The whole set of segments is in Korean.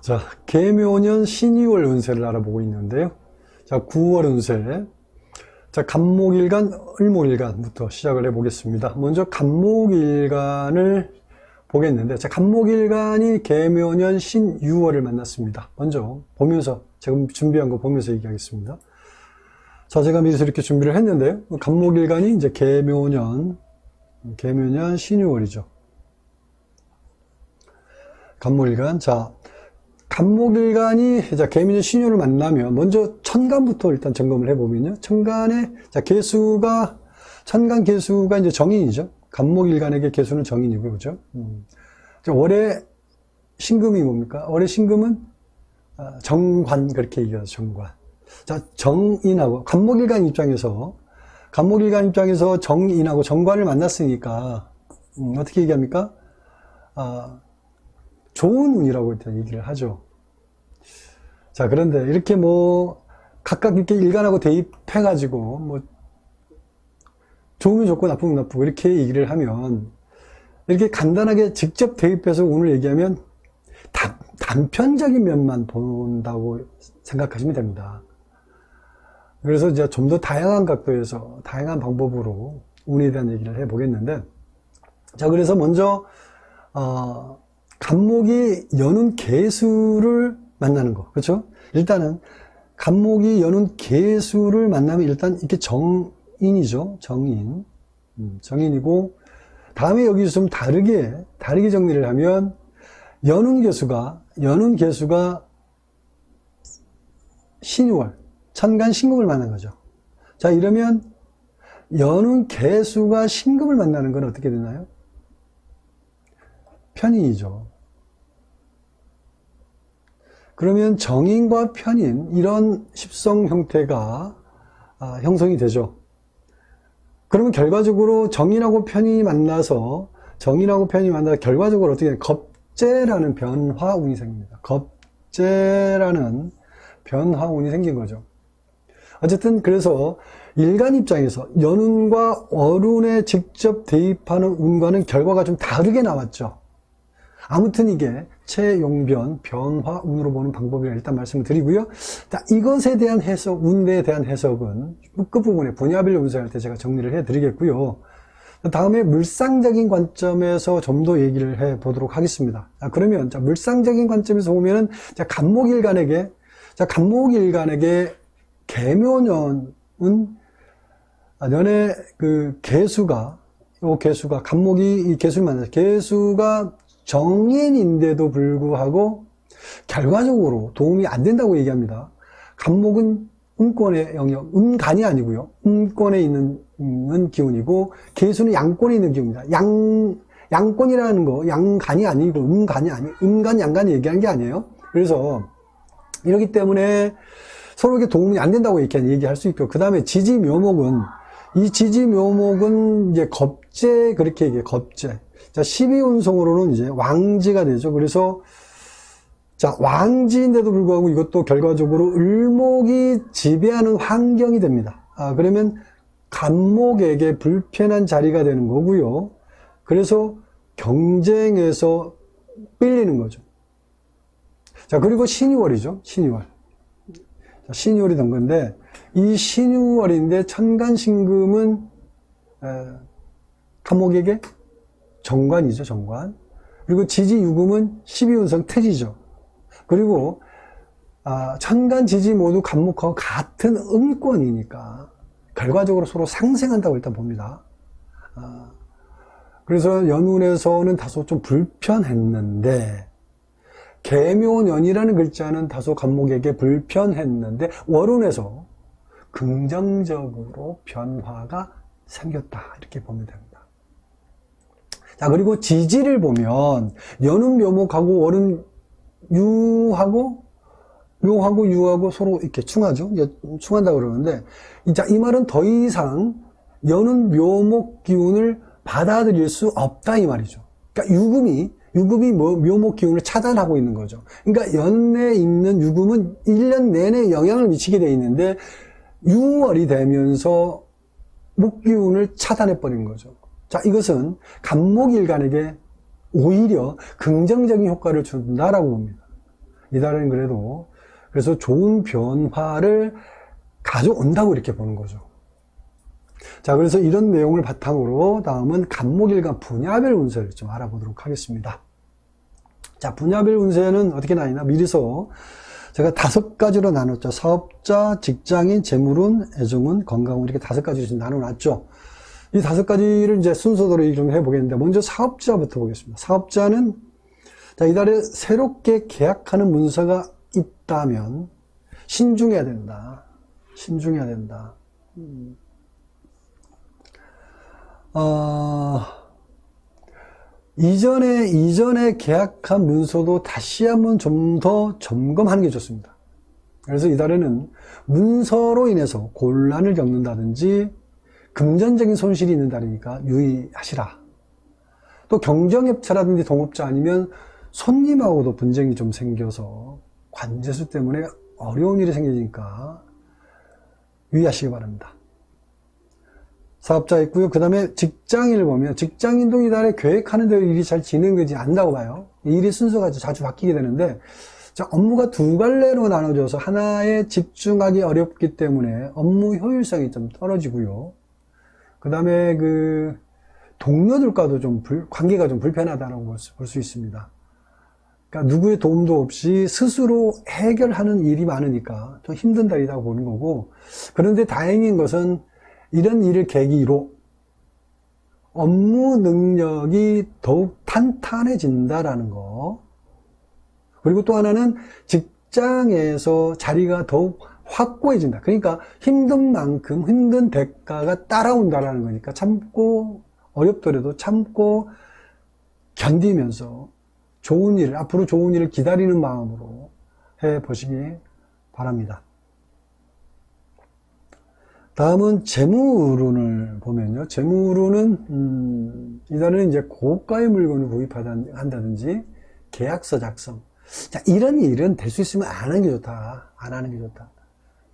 자, 계묘년 신유월 운세를 알아보고 있는데요. 자, 9월 운세. 자, 간목일간, 을목일간부터 시작을 해보겠습니다. 먼저 간목일간을 보겠는데, 자, 간목일간이 계묘년 신유월을 만났습니다. 먼저 보면서, 지금 준비한 거 보면서 얘기하겠습니다. 자, 제가 미리서 이렇게 준비를 했는데요. 간목일간이 이제 계묘년 신유월이죠. 간목일간. 자, 간목일간이 계묘년 신유를 만나면 먼저 천간부터 일단 점검을 해보면요. 천간에 천간 개수가 이제 정인이죠. 간목일간에게 개수는 정인이고요, 그죠? 월의 신금이 뭡니까? 월의 신금은 정관, 그렇게 얘기하죠. 정관. 자, 정인하고 간목일간 입장에서 정인하고 정관을 만났으니까 어떻게 얘기합니까? 좋은 운이라고 일단 얘기를 하죠. 자, 그런데 이렇게 각각 이렇게 일간하고 대입해가지고, 좋으면 좋고 나쁘면 나쁘고 이렇게 얘기를 하면, 이렇게 간단하게 직접 대입해서 운을 얘기하면 단편적인 면만 본다고 생각하시면 됩니다. 그래서 이제 좀 더 다양한 각도에서, 다양한 방법으로 운에 대한 얘기를 해보겠는데, 자, 그래서 먼저, 간목이 여는 개수를 만나는 거. 그렇죠? 일단은 간목이 여는 개수를 만나면 일단 이렇게 정인이죠. 정인이고, 다음에 여기서 좀 다르게 정리를 하면 여는 개수가 신유월, 천간 신금을 만난 거죠. 자, 이러면 여는 개수가 신금을 만나는 건 어떻게 되나요? 편인이죠. 그러면 정인과 편인, 이런 십성 형태가 형성이 되죠. 그러면 결과적으로 정인하고 편인이 만나서 결과적으로 어떻게 돼요? 겁재라는 변화운이 생깁니다. 겁재라는 변화운이 생긴 거죠. 어쨌든 그래서 일간 입장에서 연운과 월운에 직접 대입하는 운과는 결과가 좀 다르게 나왔죠. 아무튼 이게 체용변, 변화운으로 보는 방법이라 일단 말씀을 드리고요. 자, 이것에 대한 해석, 운에 대한 해석은 끝부분에 분야별 운세할 때 제가 정리를 해드리겠고요. 다음에 물상적인 관점에서 좀 더 얘기를 해보도록 하겠습니다. 자, 그러면 물상적인 관점에서 보면은 간목일간에게 계묘년은 년의 그 개수가 간목이 이 개수를 만나서 개수가 정인인데도 불구하고 결과적으로 도움이 안 된다고 얘기합니다. 간목은 음권의 영역, 음간이 아니고요. 음권에 있는 기운이고, 개수는 양권에 있는 기운입니다. 양권이라는 거, 양간이 아니고 음간, 양간이 얘기한 게 아니에요. 그래서 이렇기 때문에 서로에게 도움이 안 된다고 이렇게 얘기할 수 있고, 그 다음에 지지묘목은 이제 겁재, 그렇게 얘기해요. 겁재. 자, 12운성으로는 이제 왕지가 되죠. 그래서, 자, 왕지인데도 불구하고 이것도 결과적으로 을목이 지배하는 환경이 됩니다. 그러면 간목에게 불편한 자리가 되는 거고요. 그래서 경쟁에서 삘리는 거죠. 자, 그리고 신유월이죠. 신유월. 자, 신유월이 된 건데, 이 신유월인데 천간신금은 간목에게 정관이죠, 정관. 그리고 지지유금은 12운성 태지죠. 그리고 천간, 지지 모두 간목하고 같은 음권이니까 결과적으로 서로 상생한다고 일단 봅니다. 그래서 연운에서는 다소 좀 불편했는데, 계묘년이라는 글자는 다소 간목에게 불편했는데 월운에서 긍정적으로 변화가 생겼다, 이렇게 보면 됩니다. 자, 그리고 지지를 보면 연운 묘목하고 월운 묘하고 유하고 서로 이렇게 충하죠. 충한다고 그러는데, 이 말은 더 이상 연운 묘목 기운을 받아들일 수 없다, 이 말이죠. 그러니까 유금이 묘목 기운을 차단하고 있는 거죠. 그러니까 연에 있는 유금은 1년 내내 영향을 미치게 돼 있는데, 6월이 되면서 목기운을 차단해버린 거죠. 자, 이것은 간목일간에게 오히려 긍정적인 효과를 준다라고 봅니다. 이달은 그래도 그래서 좋은 변화를 가져온다고 이렇게 보는 거죠. 자, 그래서 이런 내용을 바탕으로 다음은 간목일간 분야별 운세를 좀 알아보도록 하겠습니다. 자, 분야별 운세는 어떻게 나뉘나 미리서 제가 5가지로 나눴죠. 사업자, 직장인, 재물운, 애정운, 건강운 이렇게 5가지로 지금 나눠놨죠. 이 5가지를 이제 순서대로 좀 해보겠는데 먼저 사업자부터 보겠습니다. 사업자는 자, 이달에 새롭게 계약하는 문서가 있다면 신중해야 된다. 신중해야 된다. 이전에 계약한 문서도 다시 한번 좀 더 점검하는 게 좋습니다. 그래서 이달에는 문서로 인해서 곤란을 겪는다든지 금전적인 손실이 있는 달이니까 유의하시라. 또 경쟁업체라든지 동업자 아니면 손님하고도 분쟁이 좀 생겨서 관제수 때문에 어려운 일이 생기니까 유의하시기 바랍니다. 사업자 있고요. 그 다음에 직장인을 보면 직장인도 이달에 계획하는 대로 일이 잘 진행되지 않는다고 봐요. 일이 순서가 자주 바뀌게 되는데 자, 업무가 2갈래로 나눠져서 하나에 집중하기 어렵기 때문에 업무 효율성이 좀 떨어지고요. 그 다음에 그 동료들과도 좀 관계가 좀 불편하다고 볼 수 있습니다. 그러니까 누구의 도움도 없이 스스로 해결하는 일이 많으니까 좀 힘든 달이라고 보는 거고, 그런데 다행인 것은 이런 일을 계기로 업무 능력이 더욱 탄탄해진다라는 거, 그리고 또 하나는 직장에서 자리가 더욱 확고해진다. 그러니까 힘든 만큼 힘든 대가가 따라온다라는 거니까 참고, 어렵더라도 참고 견디면서 좋은 일, 앞으로 좋은 일을 기다리는 마음으로 해보시기 바랍니다. 다음은 재물운을 보면요. 재물운은 이달에는 이제 고가의 물건을 구입한다든지 계약서 작성. 자, 이런 일은 될 수 있으면 안 하는 게 좋다. 안 하는 게 좋다.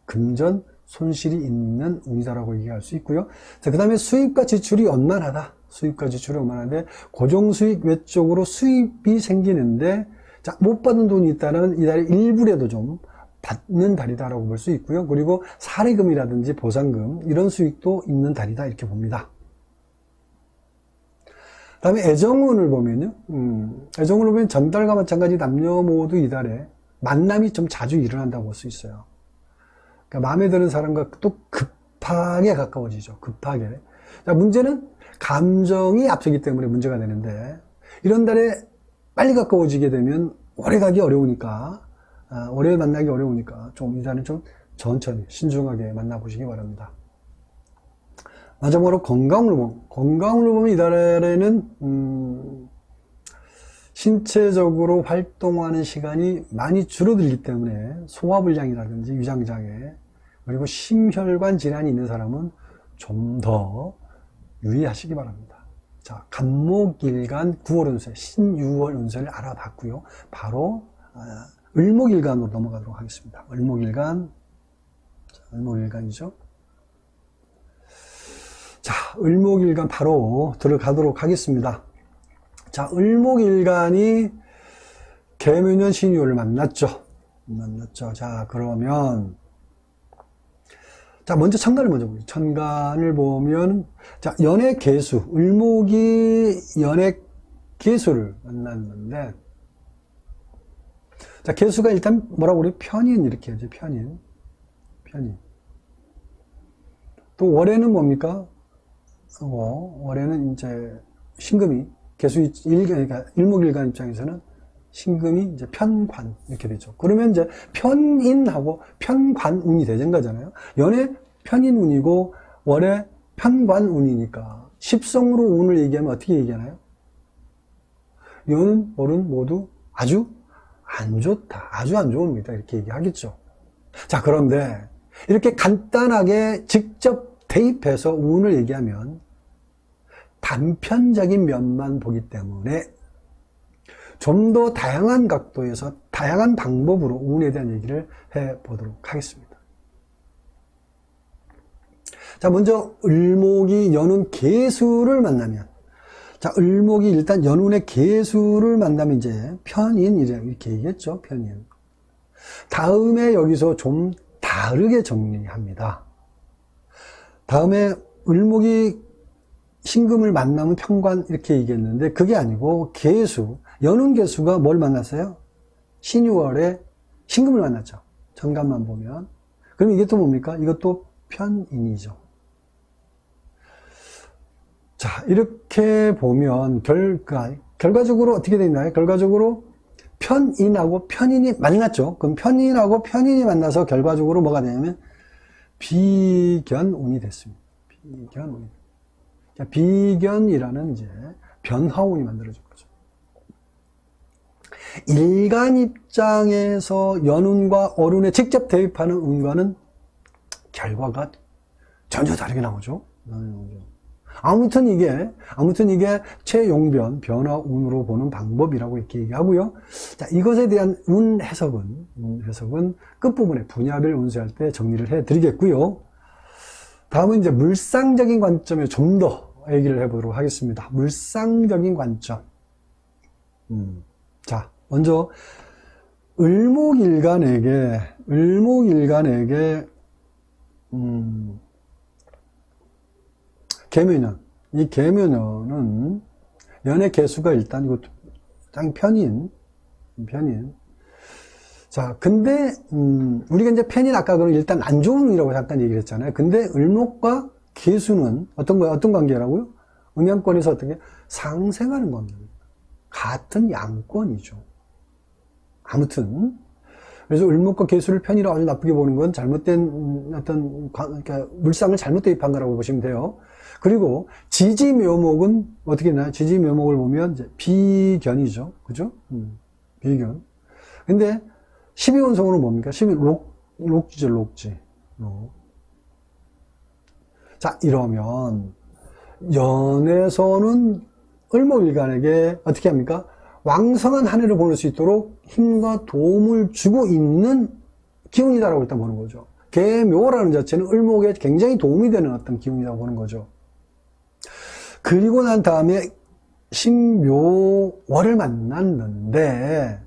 금전 손실이 있는 운이다라고 얘기할 수 있고요. 자, 그 다음에 수입과 지출이 원만하다. 수입과 지출이 원만한데 고정수익 외적으로 수입이 생기는데 자, 못 받은 돈이 있다면 이달에 일부라도 좀 받는 달이다라고 볼 수 있고요. 그리고 사례금이라든지 보상금 이런 수익도 있는 달이다 이렇게 봅니다. 그 다음에 애정운을 보면요. 애정운을 보면 전달과 마찬가지 남녀 모두 이달에 만남이 좀 자주 일어난다고 볼 수 있어요. 그러니까 마음에 드는 사람과 또 급하게 가까워지죠. 급하게. 자, 문제는 감정이 앞서기 때문에 문제가 되는데 이런 달에 빨리 가까워지게 되면 오래 가기 어려우니까 오래 만나기 어려우니까 좀 이 달은 좀 천천히 신중하게 만나보시기 바랍니다. 마지막으로 건강을 보면 이 달에는 신체적으로 활동하는 시간이 많이 줄어들기 때문에 소화불량이라든지 위장장애 그리고 심혈관 질환이 있는 사람은 좀 더 유의하시기 바랍니다. 자, 간목일간 9월 운세, 신유월 운세를 알아봤고요. 바로 을목일간으로 넘어가도록 하겠습니다. 을목일간이죠. 자, 을목일간 바로 들어가도록 하겠습니다. 자, 을목일간이 계묘년 신유월을 만났죠. 자, 그러면 자, 먼저 천간을 먼저 보죠. 천간을 보면 자, 연애 계수, 을목이 연애 계수를 만났는데 자, 계수가 일단 뭐라고 그래요? 편인 이렇게 하죠. 편인. 또 월에는 뭡니까? 월에는 이제 신금이 계수 그러니까 일목일간 입장에서는 신금이 이제 편관 이렇게 되죠. 그러면 이제 편인하고 편관운이 되는 거잖아요. 연애 편인운이고 월에 편관운이니까 십성으로 운을 얘기하면 어떻게 얘기하나요? 연, 월은 모두 아주 안 좋다. 아주 안 좋은 운이다. 이렇게 얘기하겠죠. 자, 그런데 이렇게 간단하게 직접 대입해서 운을 얘기하면 단편적인 면만 보기 때문에 좀 더 다양한 각도에서 다양한 방법으로 운에 대한 얘기를 해보도록 하겠습니다. 자, 먼저 을목이 연운 계수를 만나면 자, 을목이 일단 연운의 계수를 만나면 이제 편인 이렇게 얘기했죠. 편인. 다음에 여기서 좀 다르게 정리합니다. 다음에 을목이 신금을 만나면 편관 이렇게 얘기했는데 그게 아니고 계수, 연운계수가 뭘 만났어요? 신유월에 신금을 만났죠. 정관만 보면. 그럼 이게 또 뭡니까? 이것도 편인이죠. 자, 이렇게 보면 결과적으로 어떻게 되나요? 결과적으로 편인하고 편인이 만났죠. 그럼 편인하고 편인이 만나서 결과적으로 뭐가 되냐면 비견운이 됐습니다. 비견운. 자, 비견이라는 이제 변화운이 만들어진 거죠. 일간 입장에서 연운과 어룬에 직접 대입하는 운과는 결과가 전혀 다르게 나오죠. 아무튼 이게 최용변, 변화운으로 보는 방법이라고 이렇게 얘기하고요. 자, 이것에 대한 운 해석은 끝부분에 분야별 운세할 때 정리를 해 드리겠고요. 다음은 이제 물상적인 관점에 좀 더 얘기를 해보도록 하겠습니다. 물상적인 관점. 자, 먼저, 을목일간에게, 계묘년. 이 계묘년은 연의 개수가 일단 이거 짱 편인. 자, 근데 우리가 이제 편인 아까 그럼 일단 안 좋은 운이라고 잠깐 얘기를 했잖아요. 근데 을목과 계수는 어떤 관계라고요? 음양권에서 어떻게 상생하는 겁니다. 같은 양권이죠. 아무튼 그래서 을목과 계수를 편이라고 아주 나쁘게 보는 건 잘못된 그러니까 물상을 잘못 대입한 거라고 보시면 돼요. 그리고 지지묘목은 어떻게 되나요? 지지묘목을 보면 이제 비견이죠. 그죠? 비견. 근데 12원성으로 뭡니까? 12록지죠, 록지. 자, 이러면 연에서는 을목일간에게 어떻게 합니까? 왕성한 한 해를 보낼 수 있도록 힘과 도움을 주고 있는 기운이다라고 일단 보는 거죠. 계묘라는 자체는 을목에 굉장히 도움이 되는 어떤 기운이라고 보는 거죠. 그리고 난 다음에 신묘월을 만났는데,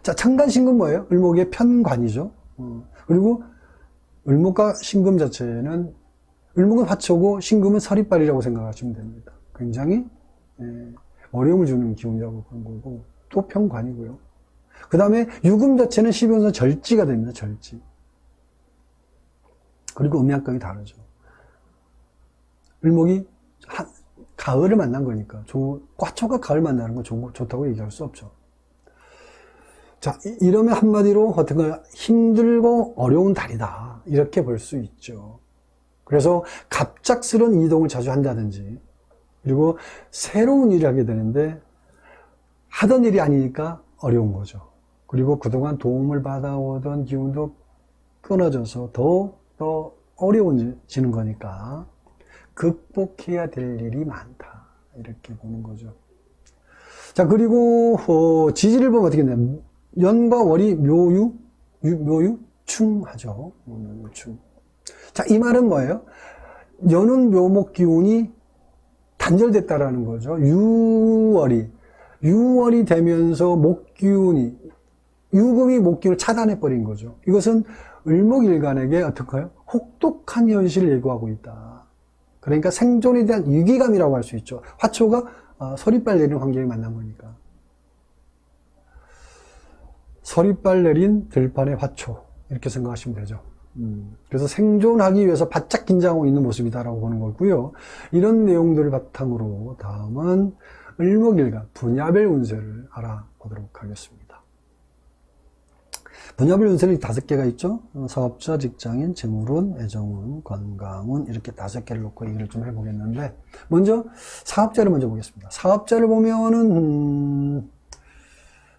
자, 창간신금 뭐예요? 을목의 편관이죠. 그리고 을목과 신금 자체는 을목은 화초고 신금은 서리빨이라고 생각하시면 됩니다. 굉장히 어려움을 주는 기운이라고 보는 거고, 또 편관이고요. 그 다음에 유금 자체는 12원선 절지가 됩니다. 절지. 그리고 음양격이 다르죠. 을목이 가을을 만난 거니까 화초가 가을 만나는 건 좋다고 얘기할 수 없죠. 자, 이러면 한마디로 어떤가요? 힘들고 어려운 달이다 이렇게 볼 수 있죠. 그래서 갑작스러운 이동을 자주 한다든지, 그리고 새로운 일을 하게 되는데 하던 일이 아니니까 어려운 거죠. 그리고 그동안 도움을 받아오던 기운도 끊어져서 더 어려워지는 거니까 극복해야 될 일이 많다 이렇게 보는 거죠. 자, 그리고 지지를 보면 어떻게 되냐면 연과 월이 묘유충하죠. 묘유충. 자, 이 말은 뭐예요? 연운 묘목 기운이 단절됐다라는 거죠. 유월이 되면서 유금이 목기운을 차단해버린 거죠. 이것은 을목일간에게 어떡해요? 혹독한 현실을 예고하고 있다. 그러니까 생존에 대한 위기감이라고 할 수 있죠. 화초가 서리빨 내리는 환경에 만난 거니까. 서리빨 내린 들판의 화초 이렇게 생각하시면 되죠. 그래서 생존하기 위해서 바짝 긴장하고 있는 모습이다라고 보는 거고요. 이런 내용들을 바탕으로 다음은 을목일간 분야별 운세를 알아보도록 하겠습니다. 분야별 운세는 5개가 있죠. 사업자, 직장인, 재물운, 애정운, 건강운 이렇게 5개를 놓고 얘기를 좀 해보겠는데, 먼저 사업자를 먼저 보겠습니다. 사업자를 보면은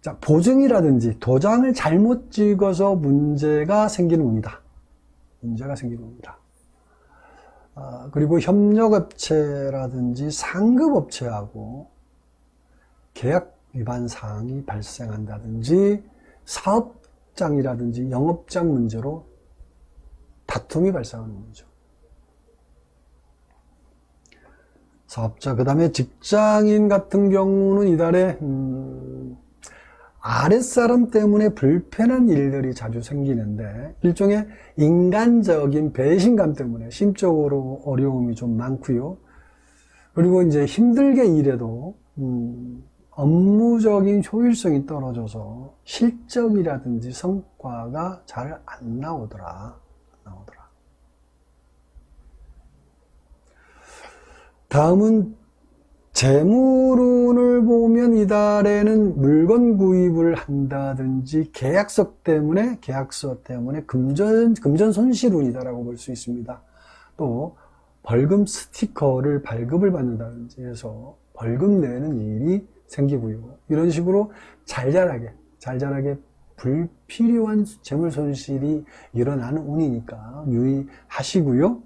자, 보증이라든지 도장을 잘못 찍어서 문제가 생기는 운이다. 그리고 협력업체라든지 상급업체하고 계약 위반 사항이 발생한다든지 사업장이라든지 영업장 문제로 다툼이 발생하는 거죠. 사업자, 그 다음에 직장인 같은 경우는 이달에 아랫사람 때문에 불편한 일들이 자주 생기는데 일종의 인간적인 배신감 때문에 심적으로 어려움이 좀 많고요. 그리고 이제 힘들게 일해도 업무적인 효율성이 떨어져서 실적이라든지 성과가 잘 안 나오더라. 다음은 재물운을 보면 이달에는 물건 구입을 한다든지 계약서 때문에 금전 손실운이다라고 볼 수 있습니다. 또 벌금 스티커를 발급을 받는다든지 해서 벌금 내는 일이 생기고요. 이런 식으로 잘잘하게 불필요한 재물 손실이 일어나는 운이니까 유의하시고요.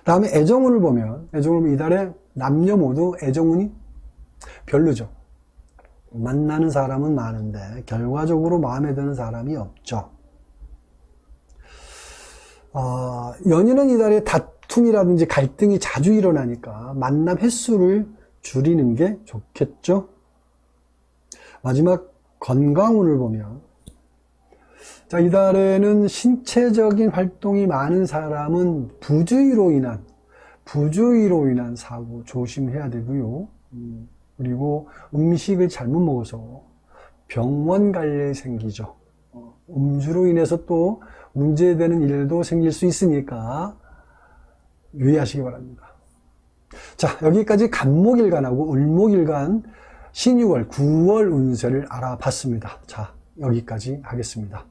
다음에 애정운을 보면 이달에 남녀 모두 애정운이 별로죠. 만나는 사람은 많은데 결과적으로 마음에 드는 사람이 없죠. 연인은 이달에 다툼이라든지 갈등이 자주 일어나니까 만남 횟수를 줄이는 게 좋겠죠. 마지막 건강운을 보면 이달에는 신체적인 활동이 많은 사람은 부주의로 인한 사고 조심해야 되고요. 그리고 음식을 잘못 먹어서 병원 갈 일이 생기죠. 음주로 인해서 또 문제되는 일도 생길 수 있으니까 유의하시기 바랍니다. 자, 여기까지 간목일간하고 을목일간 신유월 9월 운세를 알아봤습니다. 자, 여기까지 하겠습니다.